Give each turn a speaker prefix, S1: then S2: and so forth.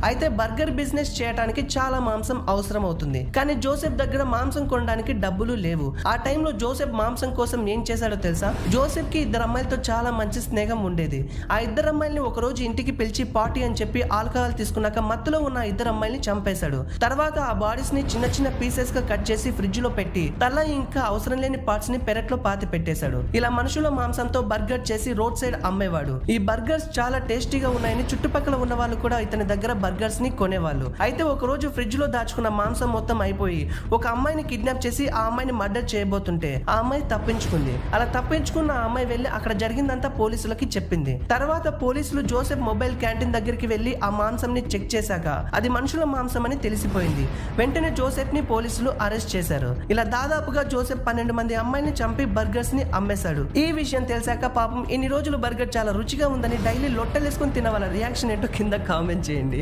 S1: అయితే burger business చేయడానికి చాలా మాంసం అవసరం అవుతుంది. కానీ జోసెఫ్ దగ్గర మాంసం కొనడానికి డబ్బులు లేవు. ఆ టైంలో జోసెఫ్ మాంసం కోసం ఏం చేశాడో తెలుసా? జోసెఫ్ కి ఇద్దరు అమ్మాయిలతో చాలా మంచి స్నేహం ఉండేది. ఆ ఇద్దరు అమ్మాయిల్ని ఒక రోజు ఇంటికి పిలిచి పార్టీ అని చెప్పి ఆల్కహాల్ తీసుకున్నాక మత్తులో ఉన్న ఆ ఇద్దరు అమ్మాయిల్ని చంపేశాడు. తర్వాత ఆ బాడీస్ ని చిన్న చిన్న పీసెస్ గా కట్ చేసి ఫ్రిడ్జ్ లో పెట్టి తల ఇంకా అవసరం లేని పార్ట్స్ ని పెరట్లో పాతి పెట్టేశాడు. ఇలా మనుషుల మాంసంతో బర్గర్ చేసి రోడ్ సైడ్ అమ్మేవాడు. ఈ బర్గర్స్ చాలా టేస్టీగా ఉన్నాయని చుట్టుపక్కల ఉన్న వాళ్ళు కూడా ఇతని దగ్గర బర్గర్స్ ని కొనేవాళ్ళు. అయితే ఒక రోజు ఫ్రిడ్జ్ లో దాచుకున్న మాంసం మొత్తం అయిపోయి ఒక అమ్మాయిని కిడ్నాప్ చేసి ఆ అమ్మాయిని మర్డర్ చేయబోతుంటే ఆ అమ్మాయి తప్పించుకుంది. అలా తప్పించుకున్న ఆ అమ్మాయి వెళ్లి అక్కడ జరిగిందంతా పోలీసులకి చెప్పింది. తర్వాత పోలీసులు జోసెఫ్ మొబైల్ క్యాంటీన్ దగ్గరికి వెళ్లి ఆ మాంసం ని చెక్ చేశాక అది మనుషుల మాంసం అని తెలిసిపోయింది. వెంటనే జోసెఫ్ ని పోలీసులు అరెస్ట్ చేశారు. ఇలా దాదాపుగా జోసెఫ్ 12 మంది అమ్మాయిని చంపి బర్గర్స్ ని అమ్మేశాడు. ఈ విషయం తెలిసాక పాపం ఇన్ని రోజులు బర్గర్ చాలా రుచిగా ఉందని డైలీ లొట్టలేసుకుని తిన వాళ్ళ రియాక్షన్ ఏంటో కింద కామెంట్ చేయండి.